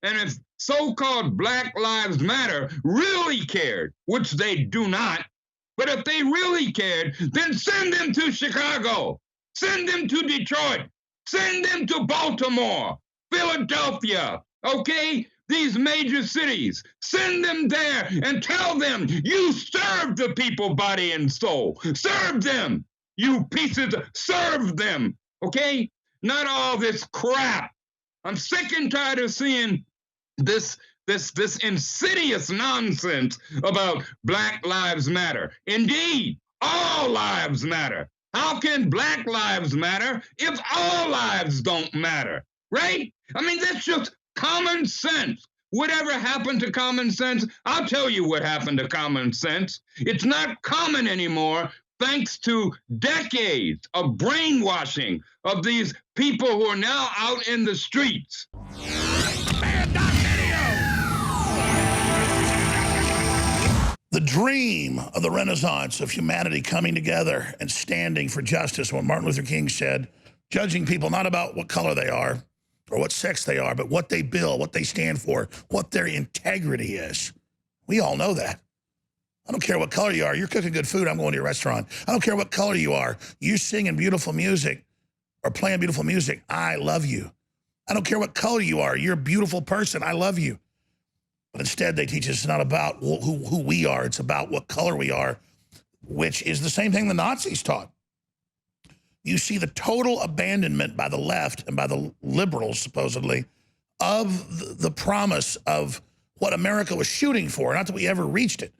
And if so-called Black Lives Matter really cared, which they do not, but if they really cared, then send them to Chicago, send them to Detroit, send them to Baltimore, Philadelphia, okay? These major cities, send them there and tell them you serve the people body and soul. Serve them, you pieces, serve them, okay? Not all this crap. I'm sick and tired of seeing this insidious nonsense about Black Lives Matter. Indeed, all lives matter. How can Black lives matter if all lives don't matter, right? I mean, that's just common sense. Whatever happened to common sense? I'll tell you what happened to common sense. It's not common anymore thanks to decades of brainwashing of these people who are now out in the streets. The dream of the Renaissance of humanity coming together and standing for justice, what Martin Luther King said, judging people not about what color they are or what sex they are, but what they build, what they stand for, what their integrity is. We all know that. I don't care what color you are. You're cooking good food, I'm going to your restaurant. I don't care what color you are. You singing beautiful music or playing beautiful music, I love you. I don't care what color you are. You're a beautiful person, I love you. But instead, they teach us it's not about who we are. It's about what color we are, which is the same thing the Nazis taught. You see the total abandonment by the left and by the liberals, supposedly, of the promise of what America was shooting for, not that we ever reached it.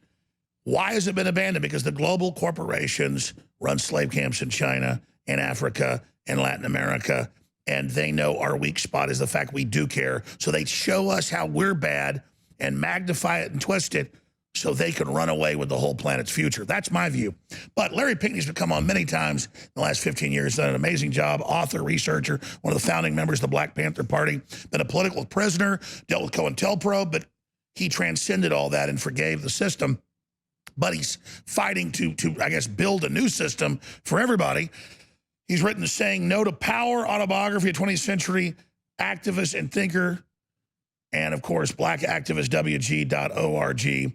Why has it been abandoned? Because the global corporations run slave camps in China and Africa and Latin America, and they know our weak spot is the fact we do care. So they show us how we're bad and magnify it and twist it so they can run away with the whole planet's future. That's my view. But Larry Pinckney's been come on many times in the last 15 years, done an amazing job, author, researcher, one of the founding members of the Black Panther Party, been a political prisoner, dealt with COINTELPRO, but he transcended all that and forgave the system. But he's fighting to I guess, build a new system for everybody. He's written Saying No to Power, autobiography of 20th century activist and thinker, and, of course, blackactivistwg.org. And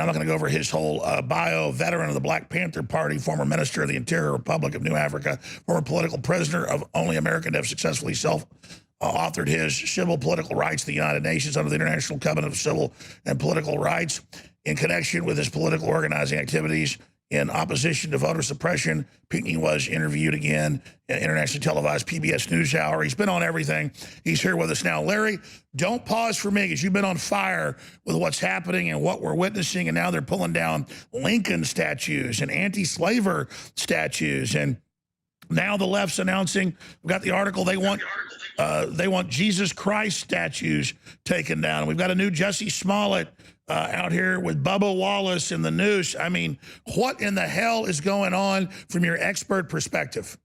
I'm not going to go over his whole bio. Veteran of the Black Panther Party, former minister of the Interior Republic of New Africa, former political prisoner of only American to have successfully authored his Civil Political Rights to the United Nations under the International Covenant of Civil and Political Rights in connection with his political organizing activities in opposition to voter suppression. Pinckney was interviewed again in internationally televised PBS NewsHour. He's been on everything. He's here with us now. Larry, don't pause for me because you've been on fire with what's happening and what we're witnessing, and now they're pulling down Lincoln statues and anti-slaver statues, and now the left's announcing, we've got the article, they want Jesus Christ statues taken down. We've got a new Jussie Smollett out here with Bubba Wallace in the news. I mean, what in the hell is going on from your expert perspective?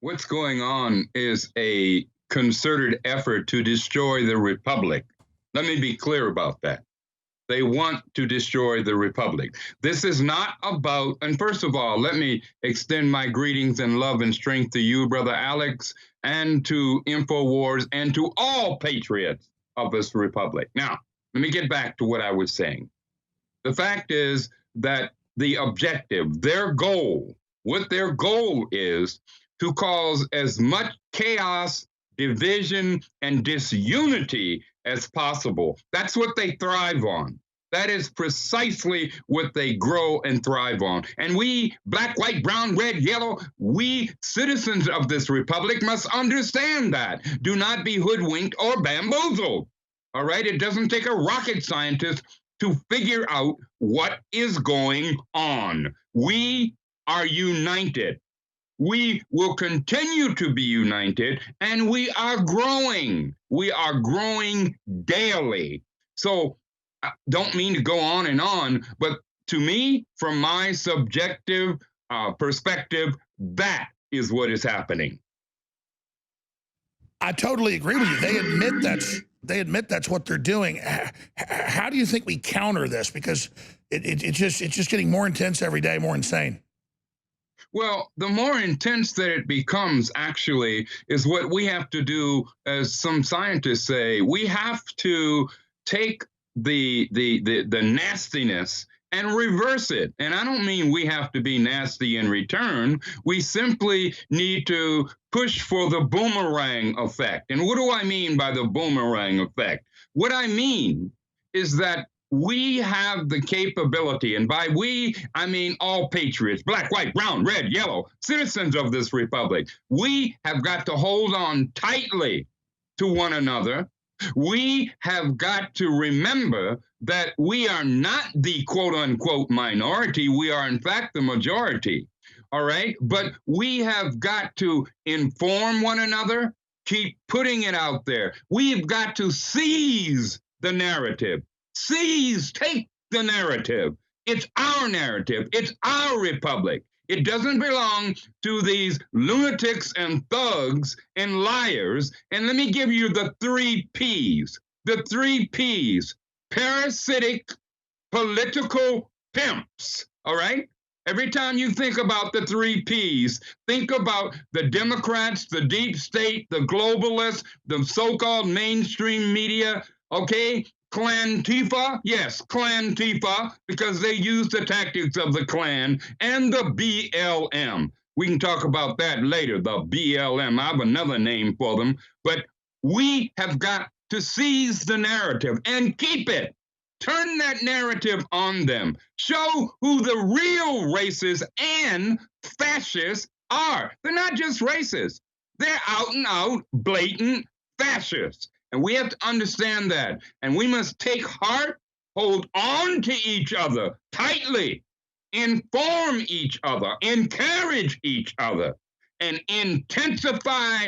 What's going on is a concerted effort to destroy the republic. Let me be clear about that. They want to destroy the republic. This is not about, and first of all, let me extend my greetings and love and strength to you, Brother Alex, and to InfoWars, and to all patriots of this republic. Now, let me get back to what I was saying. The fact is that the objective, their goal, what their goal is to cause as much chaos, division, and disunity as possible. That's what they thrive on. That is precisely what they grow and thrive on. And we, black, white, brown, red, yellow, we citizens of this republic must understand that. Do not be hoodwinked or bamboozled. All right? It doesn't take a rocket scientist to figure out what is going on. We are united. We will continue to be united, and we are growing. We are growing daily. So I don't mean to go on, but to me, from my subjective perspective, that is what is happening. I totally agree with you. They admit that's what they're doing. How do you think we counter this? Because it's just getting more intense every day, more insane. Well, the more intense that it becomes, actually, is what we have to do, as some scientists say. We have to take the nastiness and reverse it. And I don't mean we have to be nasty in return. We simply need to push for the boomerang effect. And what do I mean by the boomerang effect? What I mean is that we have the capability, and by we, I mean all patriots, black, white, brown, red, yellow, citizens of this republic. We have got to hold on tightly to one another. We have got to remember that we are not the quote unquote minority. We are, in fact, the majority. All right. But we have got to inform one another, keep putting it out there. We've got to seize the narrative. Take the narrative. It's our narrative. It's our republic. It doesn't belong to these lunatics and thugs and liars. And let me give you the 3 Ps. The 3 Ps. Parasitic political pimps. All right? Every time you think about the 3 Ps, think about the Democrats, the deep state, the globalists, the so-called mainstream media, okay? Klantifa, yes, Klantifa, because they use the tactics of the Klan, and the BLM. We can talk about that later, the BLM. I have another name for them, but we have got to seize the narrative and keep it. Turn that narrative on them. Show who the real racists and fascists are. They're not just racists. They're out and out, blatant fascists. And we have to understand that. And we must take heart, hold on to each other tightly, inform each other, encourage each other, and intensify.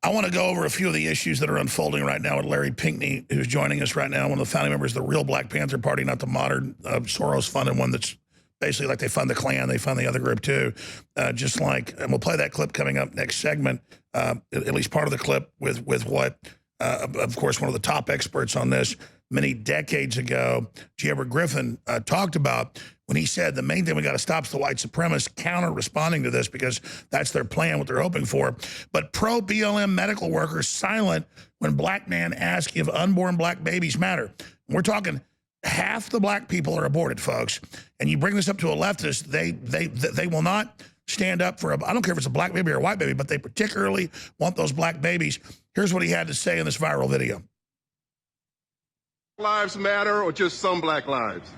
I want to go over a few of the issues that are unfolding right now with Larry Pinkney, who's joining us right now, one of the founding members of the real Black Panther Party, not the modern Soros-funded one that's basically like they fund the Klan, they fund the other group too. Just like, and we'll play that clip coming up next segment, at least part of the clip with what, of course, one of the top experts on this many decades ago, G. Edward Griffin, talked about when he said the main thing we got to stop is the white supremacists counter-responding to this because that's their plan, what they're hoping for. But pro-BLM medical workers silent when black man asks if unborn black babies matter. And we're talking half the black people are aborted, folks. And you bring this up to a leftist, they will not stand up for I don't care if it's a black baby or a white baby, but they particularly want those black babies. Here's what he had to say in this viral video. Lives matter or just some black lives?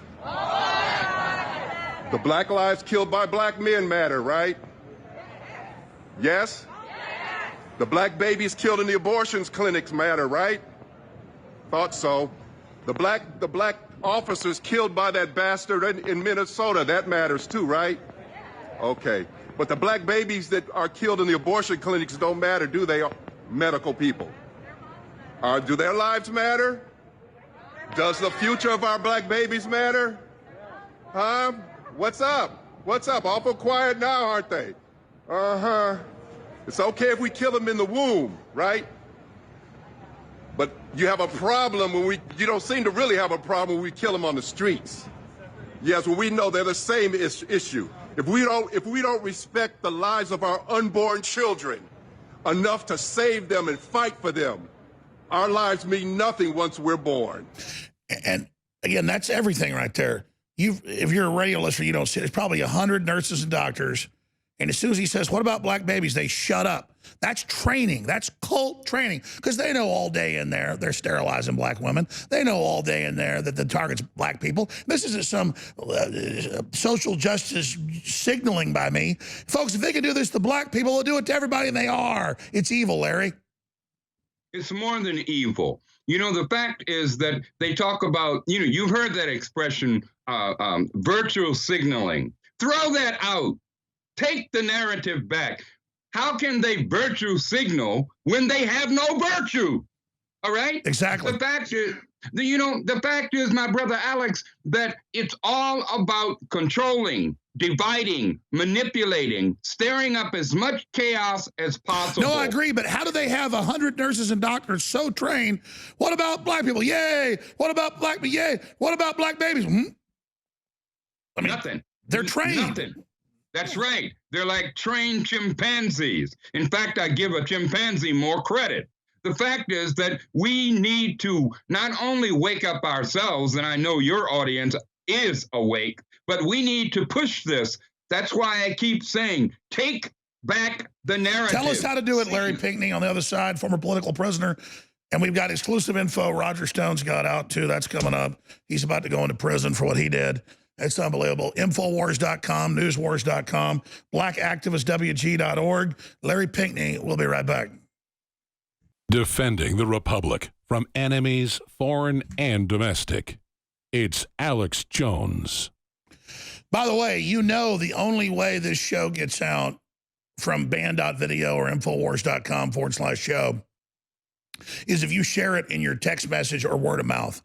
The black lives killed by black men matter, right? Yes? The black babies killed in the abortions clinics matter, right? Thought so. The black officers killed by that bastard in Minnesota, that matters too, right? Okay. But the black babies that are killed in the abortion clinics don't matter, do they, medical people? Do their lives matter? Does the future of our black babies matter? Huh? What's up? What's up? Awful quiet now, aren't they? Uh-huh. It's okay if we kill them in the womb, right? But you have a problem when you don't seem to really have a problem when we kill them on the streets. Yes, well, we know they're the same issue. If we don't respect the lives of our unborn children enough to save them and fight for them, our lives mean nothing once we're born. And again, that's everything right there. If you're a radio listener, you don't see it. There's probably 100 nurses and doctors. And as soon as he says, what about black babies? They shut up. That's training. That's cult training. Because they know all day in there they're sterilizing black women. They know all day in there that the target's black people. This isn't some social justice signaling by me. Folks, if they can do this to black people, they'll do it to everybody, and they are. It's evil, Larry. It's more than evil. You know, the fact is that they talk about, you've heard that expression, virtual signaling. Throw that out. Take the narrative back. How can they virtue signal when they have no virtue? All right? Exactly. The fact is, my brother Alex, that it's all about controlling, dividing, manipulating, stirring up as much chaos as possible. No, I agree, but how do they have 100 nurses and doctors so trained? What about black people? Yay! What about black people? Yay! What about black babies? I mean, Nothing. they're trained. Nothing. That's right. They're like trained chimpanzees. In fact, I give a chimpanzee more credit. The fact is that we need to not only wake up ourselves, and I know your audience is awake, but we need to push this. That's why I keep saying, take back the narrative. Tell us how to do it, Larry Pinckney, on the other side, former political prisoner. And we've got exclusive info. Roger Stone's got out, too. That's coming up. He's about to go into prison for what he did. It's unbelievable. Infowars.com, newswars.com, blackactivistwg.org. Larry Pinckney. We'll be right back. Defending the Republic from enemies, foreign and domestic. It's Alex Jones. By the way, you know the only way this show gets out from band.video or infowars.com/show is if you share it in your text message or word of mouth.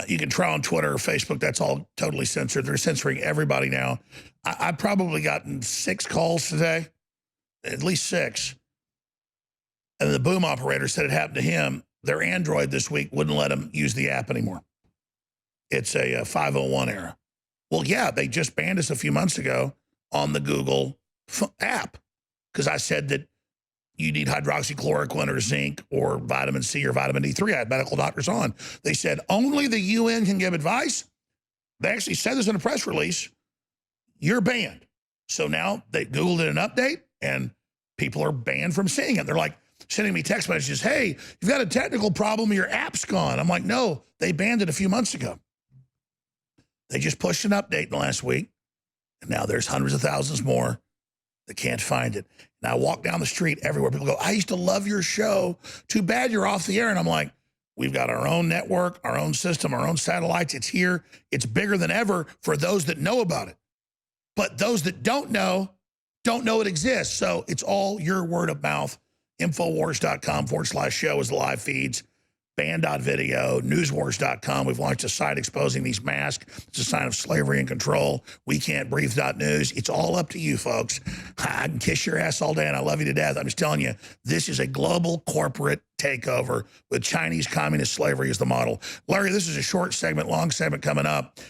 You can try on Twitter or Facebook. That's all totally censored. They're censoring everybody now. I've probably gotten 6 calls today, at least 6. And the boom operator said it happened to him. Their Android this week wouldn't let him use the app anymore. It's a 501 error. Well, yeah, they just banned us a few months ago on the Google app because I said that you need hydroxychloroquine or zinc or vitamin C or vitamin D3. I had medical doctors on. They said only the UN can give advice. They actually said this in a press release. You're banned. So now Google did an update and people are banned from seeing it. They're like sending me text messages. Hey, you've got a technical problem. Your app's gone. I'm like, no, they banned it a few months ago. They just pushed an update in the last week. And now there's hundreds of thousands more that can't find it. And I walk down the street everywhere. People go, I used to love your show. Too bad you're off the air. And I'm like, we've got our own network, our own system, our own satellites. It's here. It's bigger than ever for those that know about it. But those that don't know it exists. So it's all your word of mouth. Infowars.com/show is the live feeds. Band.video, newswars.com. We've launched a site exposing these masks. It's a sign of slavery and control. We can't breathe.news. It's all up to you, folks. I can kiss your ass all day, and I love you to death. I'm just telling you, this is a global corporate takeover with Chinese communist slavery as the model. Larry, this is a short segment, long segment coming up.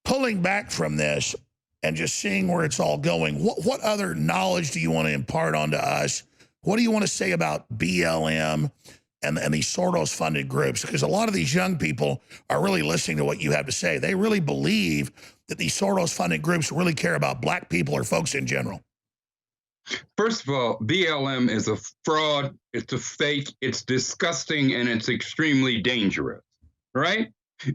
Pulling back from this and just seeing where it's all going, what other knowledge do you want to impart onto us? What do you want to say about BLM and these Soros-funded groups? Because a lot of these young people are really listening to what you have to say. They really believe that these Soros-funded groups really care about black people or folks in general. First of all, BLM is a fraud. It's a fake. It's disgusting, and it's extremely dangerous, right?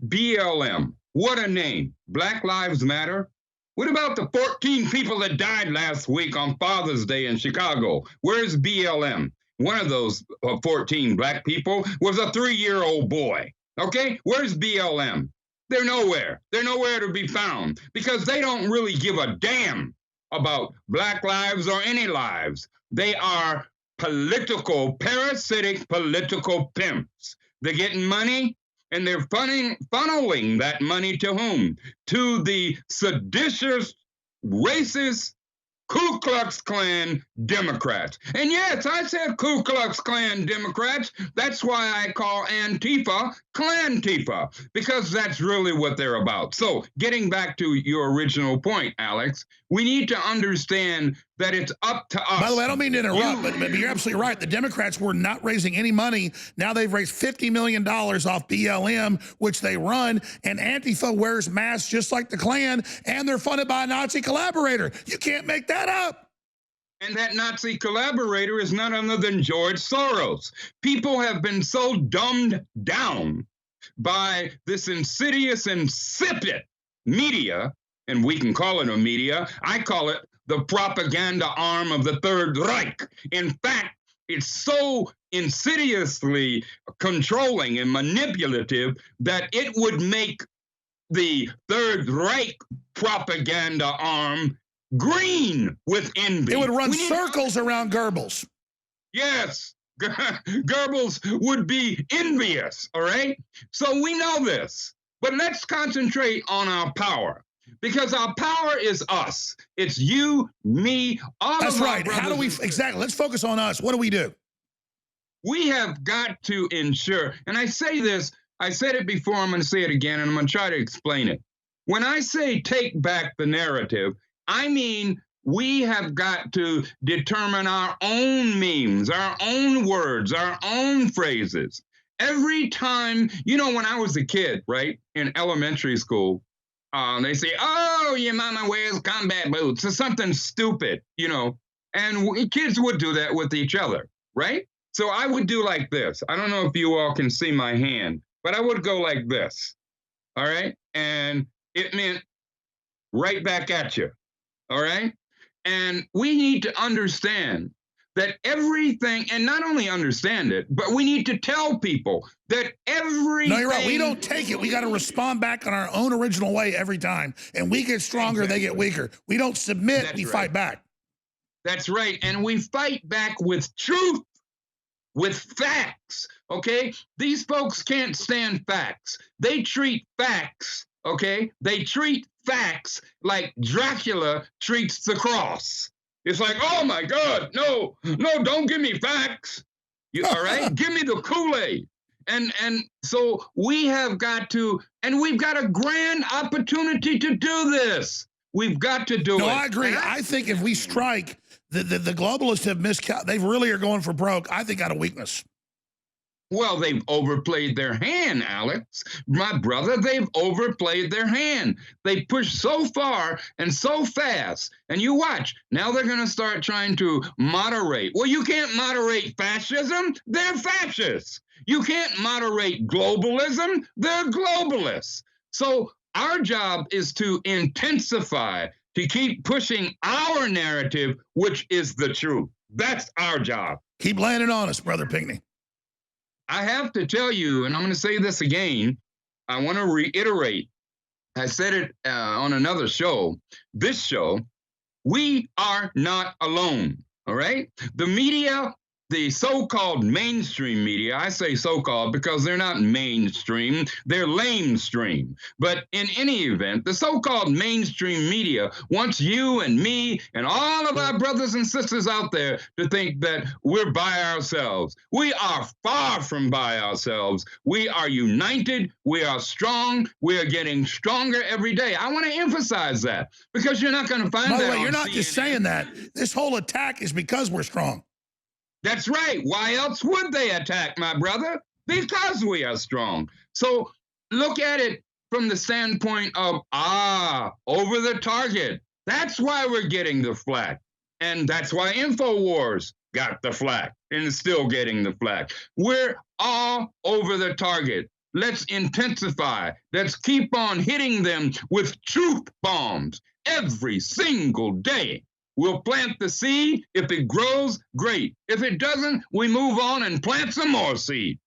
BLM, what a name. Black Lives Matter. What about the 14 people that died last week on Father's Day in Chicago? Where's BLM? One of those 14 black people was a 3-year-old boy. Okay, where's BLM? They're nowhere. They're nowhere to be found because they don't really give a damn about black lives or any lives. They are parasitic political pimps. They're getting money and they're funneling that money to whom? To the seditious, racist, Ku Klux Klan Democrats. And yes, I said Ku Klux Klan Democrats. That's why I call Antifa Klantifa, because that's really what they're about. So getting back to your original point, Alex, we need to understand that it's up to us. By the way, I don't mean to interrupt, but you're absolutely right. The Democrats were not raising any money. Now they've raised $50 million off BLM, which they run, and Antifa wears masks just like the Klan, and they're funded by a Nazi collaborator. You can't make that up. And that Nazi collaborator is none other than George Soros. People have been so dumbed down by this insidious, insipid media, and we can call it a media. I call it the propaganda arm of the Third Reich. In fact, it's so insidiously controlling and manipulative that it would make the Third Reich propaganda arm green with envy. It would run circles around Goebbels. Yes, Goebbels would be envious, all right? So we know this, but let's concentrate on our power. Because our power is us. It's you, me, all That's of our right. How do we, exactly, let's focus on us. What do we do? We have got to ensure, and I say this, I said it before, I'm going to say it again, and I'm going to try to explain it. When I say take back the narrative, I mean we have got to determine our own memes, our own words, our own phrases. Every time, you know, when I was a kid, right, in elementary school, they say, oh, your mama wears combat boots or something stupid, you know, and kids would do that with each other, right? So I would do like this. I don't know if you all can see my hand, but I would go like this, all right? And it meant right back at you, all right? And we need to understand that everything, and not only understand it, but we need to tell people that everything. No, you're right. We don't take it. We got to respond back in our own original way every time. And we get stronger, exactly. They get weaker. We don't submit, we fight back. That's right. And we fight back with truth, with facts, okay? These folks can't stand facts. They treat facts, okay? They treat facts like Dracula treats the cross. It's like, oh my God, no, don't give me facts. All right, give me the Kool-Aid. And so we have got to, and we've got a grand opportunity to do this. We've got to do it. No, I agree. I think if we strike, the globalists have they really are going for broke, I think, out of weakness. Well, they've overplayed their hand, Alex. My brother, they've overplayed their hand. They push so far and so fast. And you watch, now they're going to start trying to moderate. Well, you can't moderate fascism. They're fascists. You can't moderate globalism. They're globalists. So our job is to intensify, to keep pushing our narrative, which is the truth. That's our job. Keep laying it on us, Brother Pinckney. I have to tell you, and I'm going to say this again, I want to reiterate. I said it on another show. This show, we are not alone, all right? The media, the so-called mainstream media, I say so-called because they're not mainstream, they're lamestream. But in any event, the so-called mainstream media wants you and me and all of our brothers and sisters out there to think that we're by ourselves. We are far from by ourselves. We are united. We are strong. We are getting stronger every day. I want to emphasize that because you're not going to find that. By the way, you're not just saying that. This whole attack is because we're strong. That's right. Why else would they attack, my brother? Because we are strong. So look at it from the standpoint of, over the target. That's why we're getting the flack. And that's why InfoWars got the flack and is still getting the flack. We're all over the target. Let's intensify. Let's keep on hitting them with truth bombs every single day. We'll plant the seed. If it grows, great. If it doesn't, we move on and plant some more seeds.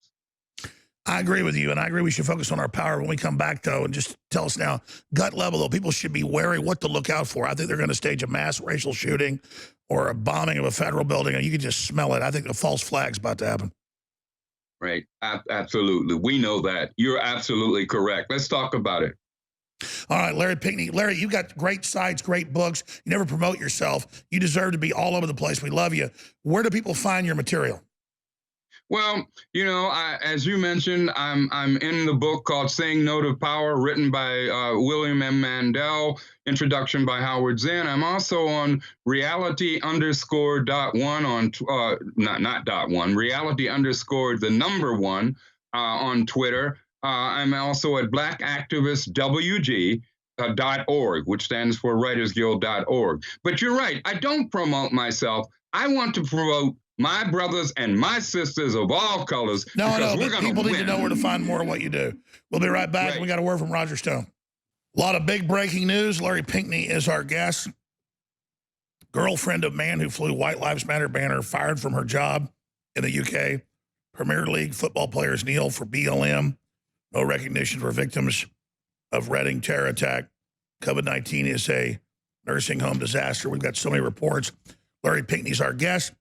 I agree with you, and I agree we should focus on our power when we come back, though, and just tell us now, gut level, though, people should be wary what to look out for. I think they're going to stage a mass racial shooting or a bombing of a federal building, and you can just smell it. I think a false flag's about to happen. Right. Absolutely. We know that. You're absolutely correct. Let's talk about it. All right, Larry Pinckney. Larry, you got great sites, great books. You never promote yourself. You deserve to be all over the place. We love you. Where do people find your material? Well, you know, as you mentioned, I'm in the book called Saying No to Power, written by William M. Mandel, introduction by Howard Zinn. I'm also on reality_.1 on, not dot one, reality_1 on Twitter. I'm also at blackactivistwg.org, which stands for writersguild.org. But you're right, I don't promote myself. I want to promote my brothers and my sisters of all colors. No, but people need to know where to find more of what you do. We'll be right back. Right. We got a word from Roger Stone. A lot of big breaking news. Larry Pinckney is our guest. Girlfriend of man who flew White Lives Matter banner fired from her job in the UK. Premier League football players kneel for BLM. No recognition for victims of Reading terror attack. COVID-19 is a nursing home disaster. We've got so many reports. Larry Pinckney's our guest.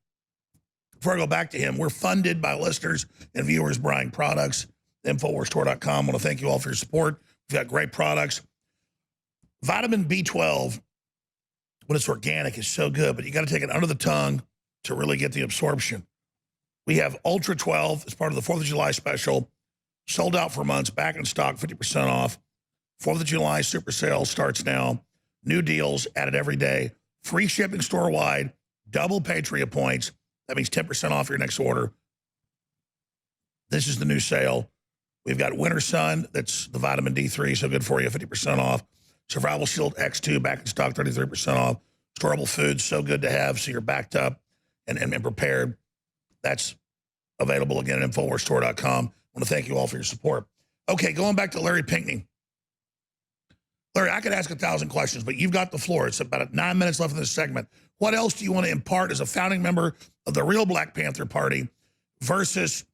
Before I go back to him, we're funded by listeners and viewers buying products. InfoWarsStore.com. I want to thank you all for your support. We've got great products. Vitamin B12, when it's organic, is so good, but you got to take it under the tongue to really get the absorption. We have Ultra 12 as part of the 4th of July special. Sold out for months, back in stock, 50% off. 4th of July super sale starts now. New deals added every day. Free shipping store-wide. Double Patriot points. That means 10% off your next order. This is the new sale. We've got Winter Sun. That's the vitamin D3, so good for you, 50% off. Survival Shield X2 back in stock, 33% off. Storable foods, so good to have, so you're backed up and prepared. That's available again at InfoWarsStore.com. I want to thank you all for your support. Okay, going back to Larry Pinckney. Larry, I could ask 1,000 questions, but you've got the floor. It's about 9 minutes left in this segment. What else do you want to impart as a founding member of the real Black Panther Party versus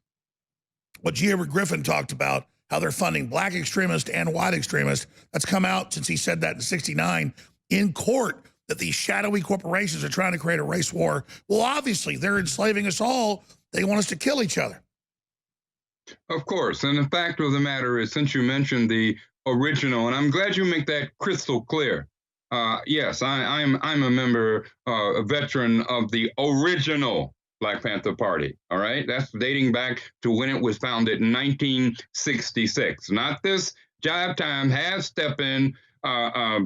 what G. Edward Griffin talked about, how they're funding black extremists and white extremists? That's come out since he said that in '69 in court, that these shadowy corporations are trying to create a race war. Well, obviously, they're enslaving us all. They want us to kill each other. Of course. And the fact of the matter is, since you mentioned the original, and I'm glad you make that crystal clear. Yes, I'm a member, a veteran of the original Black Panther Party. All right. That's dating back to when it was founded in 1966. Not this jive time, half-stepping,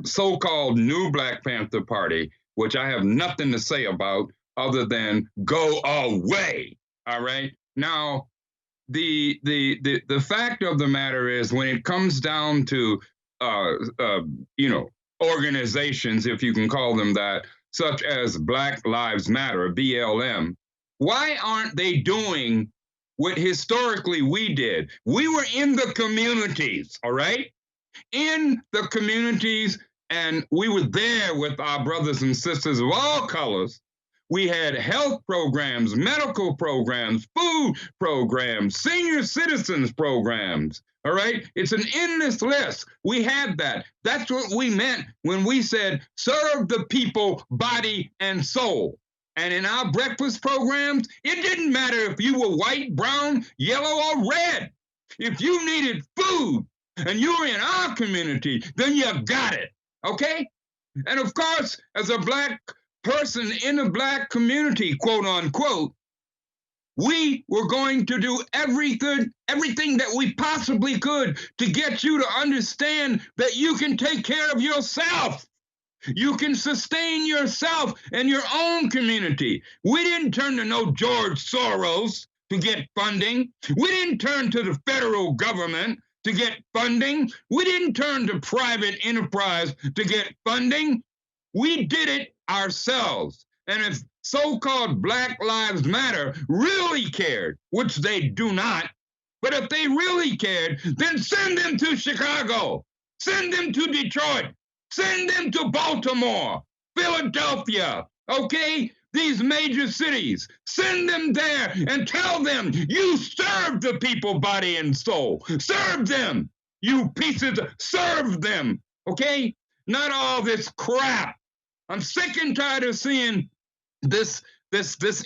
so-called new Black Panther Party, which I have nothing to say about other than go away. All right. Now, the fact of the matter is, when it comes down to organizations, if you can call them that, such as Black Lives Matter, BLM, why aren't they doing what historically we did? We were in the communities, all right? In the communities, and we were there with our brothers and sisters of all colors. We had health programs, medical programs, food programs, senior citizens programs. All right. It's an endless list. We had that. That's what we meant when we said serve the people, body and soul. And in our breakfast programs, it didn't matter if you were white, brown, yellow, or red. If you needed food and you were in our community, then you got it. OK. And of course, as a Black person in the Black community, quote unquote, we were going to do everything that we possibly could to get you to understand that you can take care of yourself. You can sustain yourself and your own community. We didn't turn to no George Soros to get funding. We didn't turn to the federal government to get funding. We didn't turn to private enterprise to get funding. We did it ourselves. And if so-called Black Lives Matter really cared, which they do not, but if they really cared, then send them to Chicago, send them to Detroit, send them to Baltimore, Philadelphia, okay? These major cities, send them there and tell them you serve the people, body and soul. Serve them, you pieces, serve them, okay? Not all this crap. I'm sick and tired of seeing this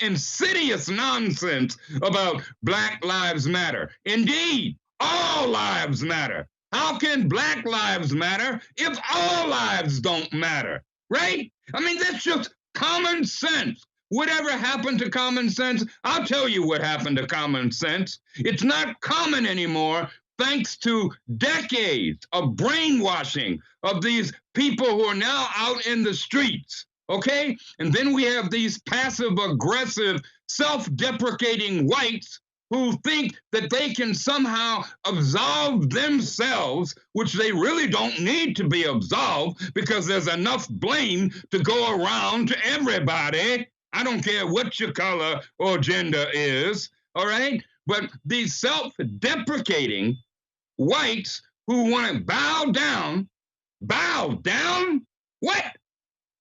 insidious nonsense about Black Lives Matter. Indeed, all lives matter. How can Black lives matter if all lives don't matter, right? I mean, that's just common sense. Whatever happened to common sense? I'll tell you what happened to common sense. It's not common anymore, thanks to decades of brainwashing of these people who are now out in the streets, okay? And then we have these passive-aggressive, self-deprecating whites who think that they can somehow absolve themselves, which they really don't need to be absolved because there's enough blame to go around to everybody. I don't care what your color or gender is, all right? But these self-deprecating whites who want to bow down? What?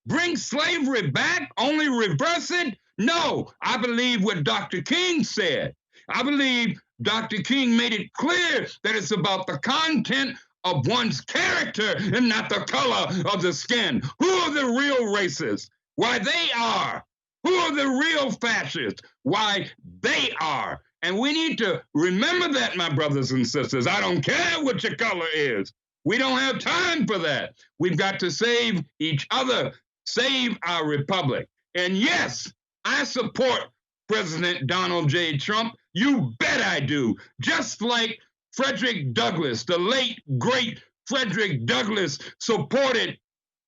Bring slavery back? Only reverse it? No, I believe what Dr. King said. I believe Dr. King made it clear that it's about the content of one's character and not the color of the skin. Who are the real racists? Why, they are. Who are the real fascists? Why, they are. And we need to remember that, my brothers and sisters. I don't care what your color is. We don't have time for that. We've got to save each other, save our republic. And yes, I support President Donald J. Trump. You bet I do. Just like Frederick Douglass, the late, great Frederick Douglass supported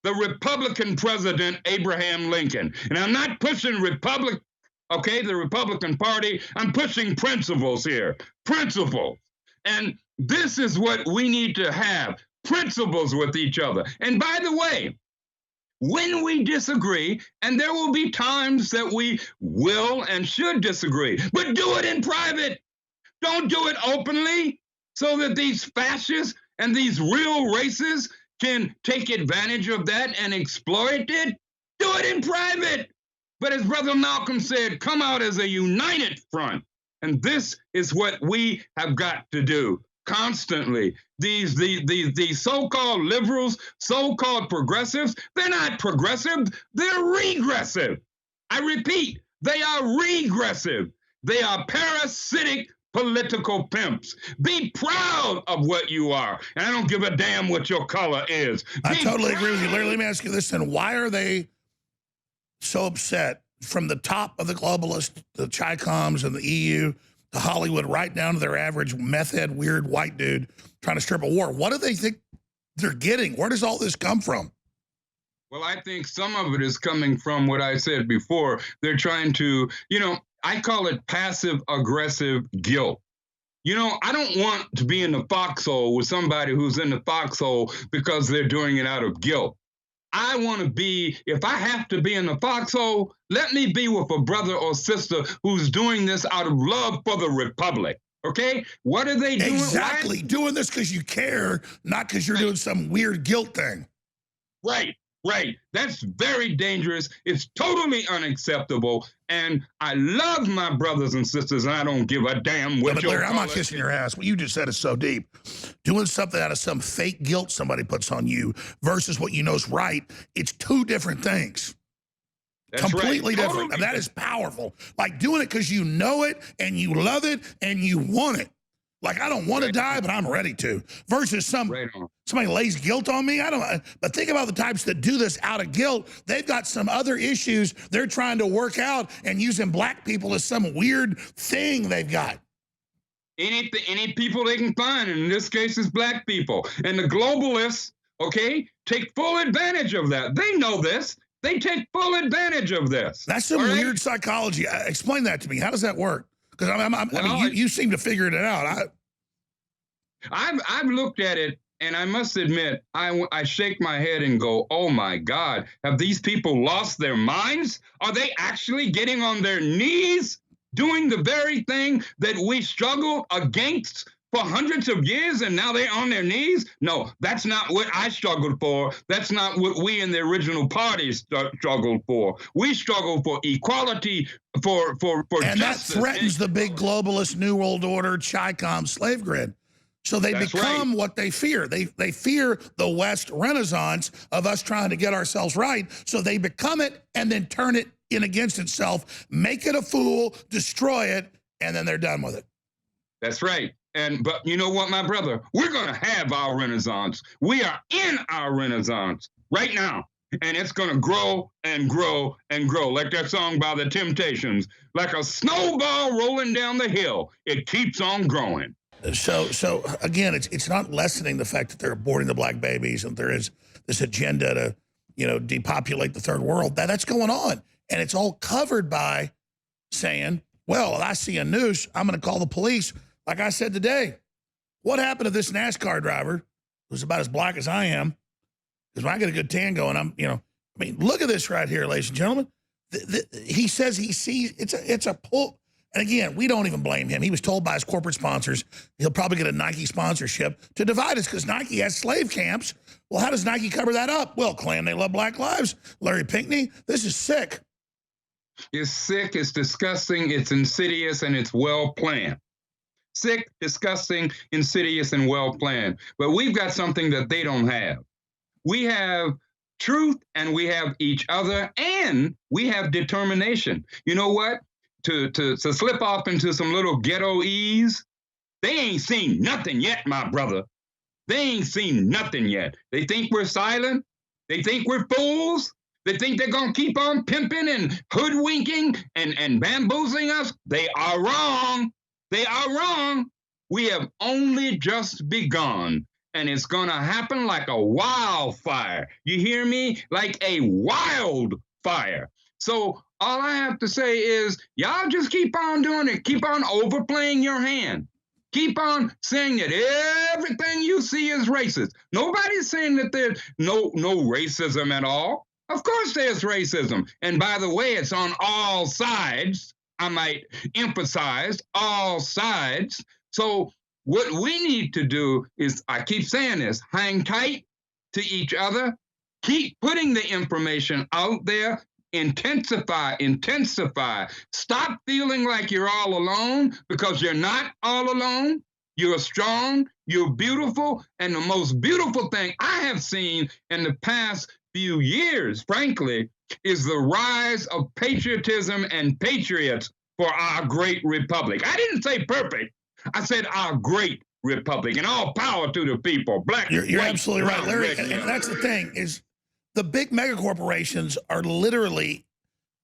the Republican president, Abraham Lincoln. And I'm not pushing the Republican Party. I'm pushing principles here. Principles. And this is what we need to have. Principles with each other. And by the way, when we disagree, and there will be times that we will and should disagree, but do it in private. Don't do it openly so that these fascists and these real racists can take advantage of that and exploit it. Do it in private. But as Brother Malcolm said, come out as a united front. And this is what we have got to do constantly. These so-called liberals, so-called progressives, they're not progressive, they're regressive. I repeat, they are regressive. They are parasitic political pimps. Be proud of what you are. And I don't give a damn what your color is. I totally agree with you. Larry, let me ask you this then. Why are they so upset from the top of the globalists, the Chi-Coms and the EU, to Hollywood, right down to their average meth head, weird white dude trying to stir up a war? What do they think they're getting? Where does all this come from? Well, I think some of it is coming from what I said before. They're trying to, I call it passive-aggressive guilt. I don't want to be in the foxhole with somebody who's in the foxhole because they're doing it out of guilt. I want to be, if I have to be in the foxhole, let me be with a brother or sister who's doing this out of love for the Republic. Okay? What are they doing? Exactly. Doing this because you care, not because you're doing some weird guilt thing. Right. That's very dangerous. It's totally unacceptable. And I love my brothers and sisters, and I don't give a damn what but Larry, I'm not kissing your ass. What you just said is so deep. Doing something out of some fake guilt somebody puts on you versus what you know is right, it's two different things. That's completely right. different. And that is powerful. Like doing it because you know it and you love it and you want it. Like, I don't want to die, but I'm ready to. Versus somebody lays guilt on me. I don't. But think about the types that do this out of guilt. They've got some other issues they're trying to work out and using black people as some weird thing they've got. Any people they can find, and in this case, it's black people. And the globalists, take full advantage of that. They know this. They take full advantage of this. That's some weird psychology. Explain that to me. How does that work? Because I mean, you seem to figure it out. I've looked at it, and I must admit, I shake my head and go, oh my God, have these people lost their minds? Are they actually getting on their knees, doing the very thing that we struggled against for hundreds of years, and now they're on their knees? No, that's not what I struggled for. That's not what we in the original parties struggled for. We struggled for equality, for and justice. That threatens the big globalist New World Order, Chi-Com slave grid. So they become what they fear. They fear the West Renaissance of us trying to get ourselves right. So they become it and then turn it in against itself, make it a fool, destroy it, and then they're done with it. That's right. But you know what, my brother? We're going to have our Renaissance. We are in our Renaissance right now. And it's going to grow and grow and grow, like that song by the Temptations. Like a snowball rolling down the hill, it keeps on growing. So again, it's not lessening the fact that they're aborting the black babies and there is this agenda to, depopulate the third world. That's going on. And it's all covered by saying, well, I see a noose, I'm going to call the police. Like I said today, what happened to this NASCAR driver who's about as black as I am? Because when I get a good tan going, look at this right here, ladies and gentlemen. He says he sees, it's a pull. And again, we don't even blame him. He was told by his corporate sponsors, he'll probably get a Nike sponsorship to divide us because Nike has slave camps. Well, how does Nike cover that up? Well, claim they love black lives. Larry Pinckney, this is sick. It's sick, it's disgusting, it's insidious, and it's well planned. Sick, disgusting, insidious, and well planned. But we've got something that they don't have. We have truth, and we have each other, and we have determination. You know what? To slip off into some little ghetto-ese, they ain't seen nothing yet, my brother. They ain't seen nothing yet. They think we're silent. They think we're fools. They think they're going to keep on pimping and hoodwinking and bamboozling us. They are wrong. They are wrong. We have only just begun. and it's going to happen like a wildfire. You hear me? Like a wildfire. So all I have to say is, y'all just keep on doing it. Keep on overplaying your hand. Keep on saying that everything you see is racist. Nobody's saying that there's no racism at all. Of course there's racism. And by the way, it's on all sides. I might emphasize all sides. So what we need to do is, I keep saying this, hang tight to each other, keep putting the information out there, intensify. Stop feeling like you're all alone, because you're not all alone. You're strong, you're beautiful, and the most beautiful thing I have seen in the past few years, frankly, is the rise of patriotism and patriots for our great republic. I didn't say perfect. I said our great republic, and all power to the people. Black, you're white, absolutely right, brown, Larry. red, And that's the thing, is the big mega corporations are literally,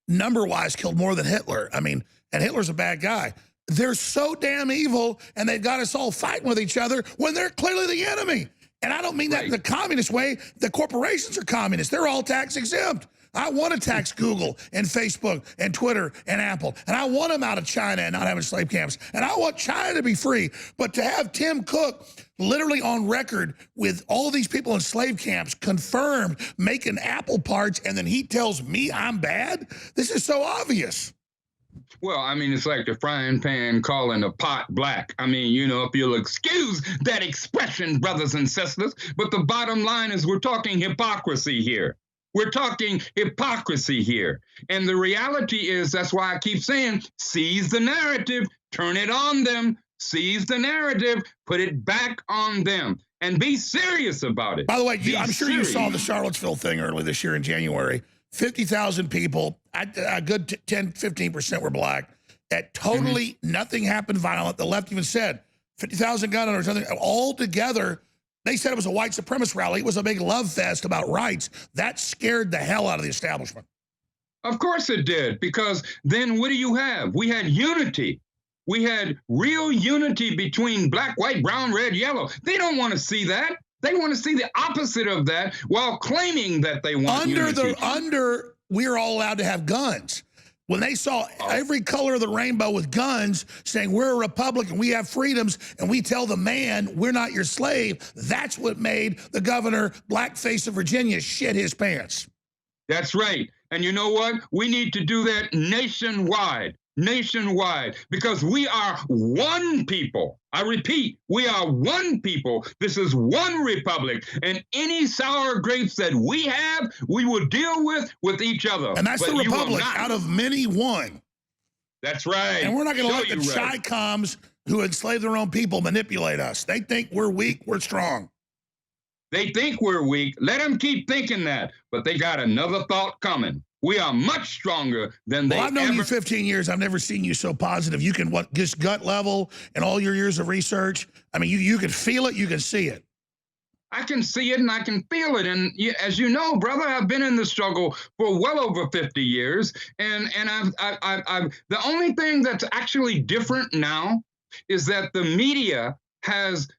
number-wise, killed more than Hitler. I mean, and Hitler's a bad guy. They're so damn evil, and they've got us all fighting with each other when they're clearly the enemy. And I don't mean that in the communist way. The corporations are communists. They're all tax exempt. I want to tax Google and Facebook and Twitter and Apple. And I want them out of China and not having slave camps. And I want China to be free. But to have Tim Cook literally on record with all these people in slave camps confirmed making Apple parts, and then he tells me I'm bad? This is so obvious. Well, I mean, it's like the frying pan calling a pot black. I mean, you know, if you'll excuse that expression, brothers and sisters, but the bottom line is we're talking hypocrisy here. We're talking hypocrisy here. And the reality is, that's why I keep saying, seize the narrative, turn it on them, seize the narrative, put it back on them, and be serious about it. By the way, I'm sure you saw the Charlottesville thing earlier this year in January. 50,000 people, a good 10, 15% were black. That totally nothing happened violent. The left even said 50,000 gun owners, all together. They said it was a white supremacist rally. It was a big love fest about rights. That scared the hell out of the establishment. Of course it did, because then what do you have? We had unity. We had real unity between black, white, brown, red, yellow. They don't want to see that. They want to see the opposite of that while claiming that they want unity. We're all allowed to have guns. When they saw every color of the rainbow with guns saying we're a republic and we have freedoms, and we tell the man we're not your slave, that's what made the governor, blackface of Virginia, shit his pants. That's right. And you know what? We need to do that nationwide, because we are one people. I repeat, we are one people. This is one republic. And any sour grapes that we have, we will deal with each other. And that's the republic, out of many, one. That's right. And we're not going to let the Chi-Coms who enslave their own people manipulate us. They think we're weak, we're strong. They think we're weak. Let them keep thinking that. But they got another thought coming. We are much stronger than they ever. Well, I've known you 15 years. I've never seen you so positive. You can, just gut level and all your years of research. I mean, you can feel it, you can see it. I can see it and I can feel it. And as you know, brother, I've been in the struggle for well over 50 years. And I've the only thing that's actually different now is that the media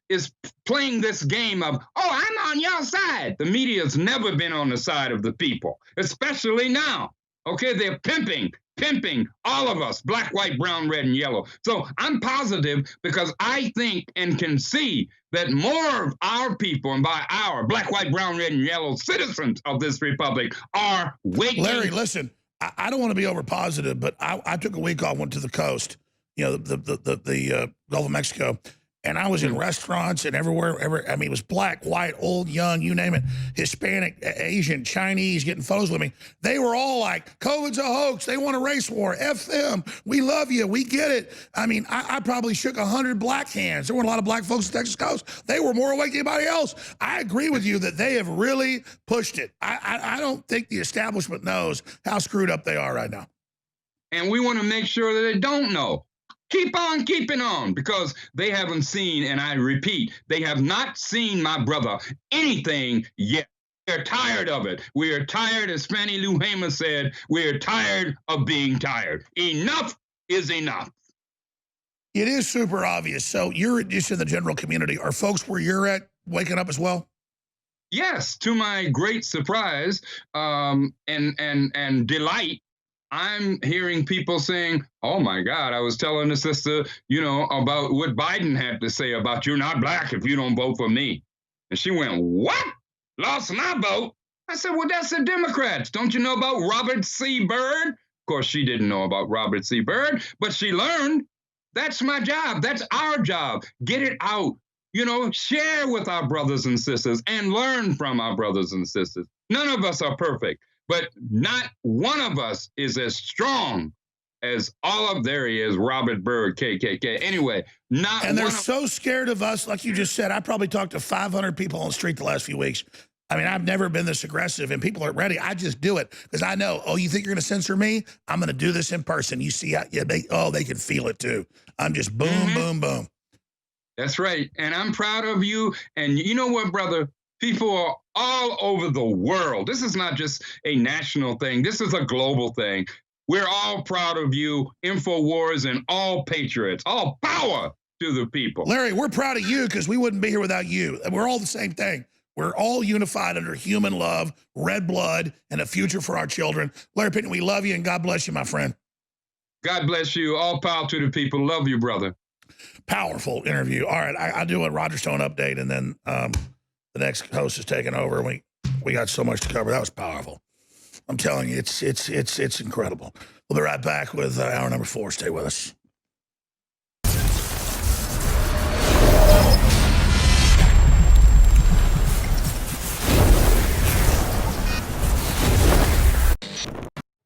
is playing this game of, oh, I'm on your side. The media's never been on the side of the people, especially now. Okay, they're pimping all of us, black, white, brown, red, and yellow. So I'm positive, because I think and can see that more of our people, and by our black, white, brown, red, and yellow citizens of this republic, are waking. Larry, listen, I don't want to be over positive, but I took a week off, went to the coast, you know, the Gulf of Mexico. And I was in restaurants and everywhere. I mean, it was black, white, old, young, you name it, Hispanic, Asian, Chinese, getting photos with me. They were all like, COVID's a hoax. They want a race war. F them. We love you. We get it. I mean, I probably shook 100 black hands. There weren't a lot of black folks in Texas coast. They were more awake than anybody else. I agree with you that they have really pushed it. I don't think the establishment knows how screwed up they are right now. And we want to make sure that they don't know. Keep on keeping on, because they haven't seen, and I repeat, they have not seen, my brother, anything yet. They're tired of it. We are tired, as Fannie Lou Hamer said, we're tired of being tired. Enough is enough. It is super obvious. So you're just in the general community. Are folks where you're at waking up as well? Yes, to my great surprise and delight, I'm hearing people saying, "Oh my God!" I was telling the sister, about what Biden had to say about you're not black if you don't vote for me, and she went, "What? Lost my vote?" I said, "Well, that's the Democrats. Don't you know about Robert C. Byrd?" Of course, she didn't know about Robert C. Byrd, but she learned. That's my job. That's our job. Get it out. Share with our brothers and sisters and learn from our brothers and sisters. None of us are perfect, but not one of us is as strong as there he is, Robert Byrd, KKK. Anyway, and they're so scared of us, like you just said. I probably talked to 500 people on the street the last few weeks. I mean, I've never been this aggressive, and people are ready. I just do it because I know, you think you're going to censor me? I'm going to do this in person. You see, they can feel it too. I'm just boom, boom, boom. That's right. And I'm proud of you. And you know what, brother? People are all over the world. This is not just a national thing. This is a global thing. We're all proud of you, InfoWars, and all patriots. All power to the people. Larry, we're proud of you because we wouldn't be here without you. We're all the same thing. We're all unified under human love, red blood, and a future for our children. Larry Pitney, we love you, and God bless you, my friend. God bless you. All power to the people. Love you, brother. Powerful interview. All right, I'll do a Roger Stone update, and then the next host is taking over. We got so much to cover. That was powerful. I'm telling you, it's incredible. We'll be right back with hour number 4. Stay with us.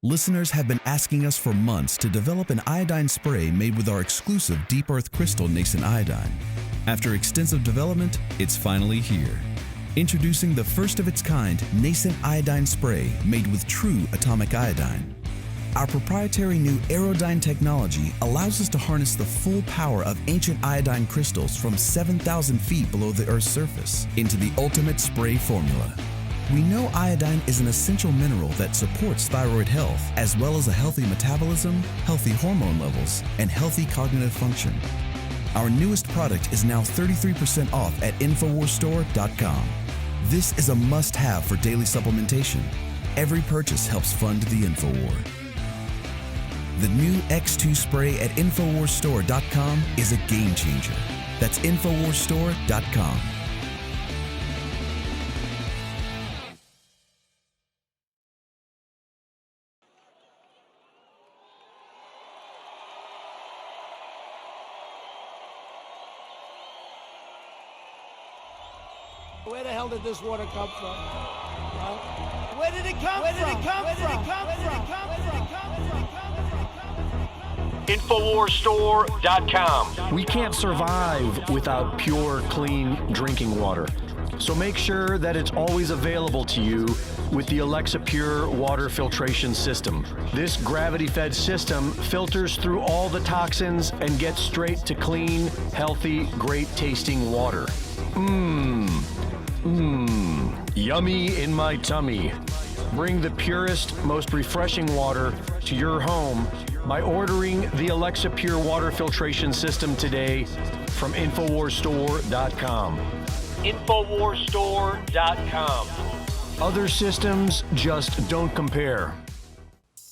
Listeners have been asking us for months to develop an iodine spray made with our exclusive Deep Earth Crystal Nascent Iodine. After extensive development, it's finally here. Introducing the first of its kind Nascent Iodine Spray made with true atomic iodine. Our proprietary new Aerodyne technology allows us to harness the full power of ancient iodine crystals from 7,000 feet below the Earth's surface into the ultimate spray formula. We know iodine is an essential mineral that supports thyroid health, as well as a healthy metabolism, healthy hormone levels, and healthy cognitive function. Our newest product is now 33% off at InfoWarsStore.com. This is a must-have for daily supplementation. Every purchase helps fund the InfoWar. The new X2 spray at InfoWarsStore.com is a game changer. That's InfoWarsStore.com. Where the hell did this water come from? Where did it come from? InfoWarsStore.com. We can't survive without pure, clean drinking water. So make sure that it's always available to you with the Alexa Pure water filtration system. This gravity-fed system filters through all the toxins and gets straight to clean, healthy, great-tasting water. Yummy in my tummy. Bring the purest, most refreshing water to your home by ordering the Alexa Pure water filtration system today from InfoWarsStore.com. InfoWarsStore.com. Other systems just don't compare.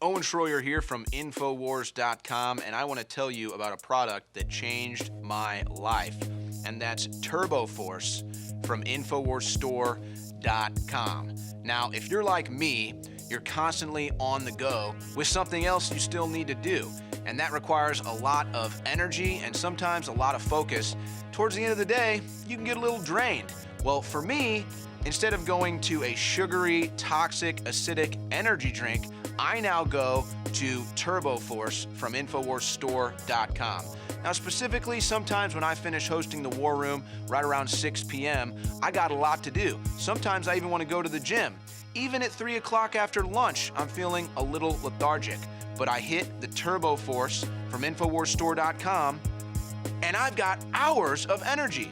Owen Schroyer here from InfoWars.com, and I want to tell you about a product that changed my life, and that's TurboForce from InfoWarsStore.com. Now, if you're like me, you're constantly on the go with something else you still need to do, and that requires a lot of energy and sometimes a lot of focus. Towards the end of the day, you can get a little drained. Well, for me, instead of going to a sugary, toxic, acidic energy drink, I now go to TurboForce from InfoWarsStore.com. Now, specifically, sometimes when I finish hosting the War Room right around 6 p.m., I got a lot to do. Sometimes I even want to go to the gym. Even at 3 o'clock after lunch, I'm feeling a little lethargic. But I hit the TurboForce from InfoWarsStore.com, and I've got hours of energy.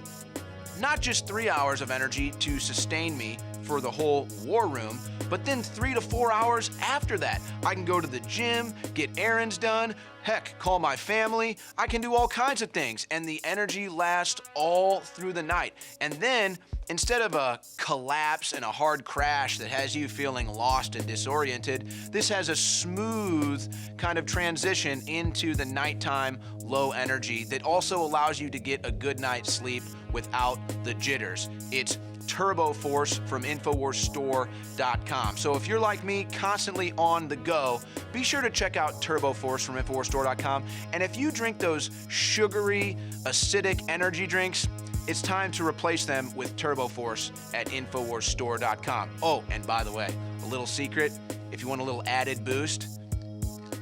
Not just 3 hours of energy to sustain me for the whole War Room, but then 3 to 4 hours after that. I can go to the gym, get errands done, Heck, call my family. I can do all kinds of things, and the energy lasts all through the night. And then, instead of a collapse and a hard crash that has you feeling lost and disoriented, this has a smooth kind of transition into the nighttime low energy that also allows you to get a good night's sleep without the jitters. It's Turbo Force from InfoWarsStore.com. So if you're like me, constantly on the go, be sure to check out Turbo Force from InfoWarsStore.com. And if you drink those sugary, acidic energy drinks, it's time to replace them with Turbo Force at InfoWarsStore.com. Oh, and by the way, a little secret, if you want a little added boost,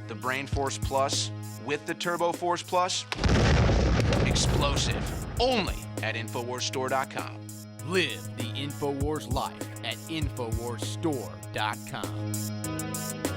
the Brain Force Plus with the Turbo Force Plus, explosive, only at InfoWarsStore.com. Live the InfoWars life at InfoWarsStore.com.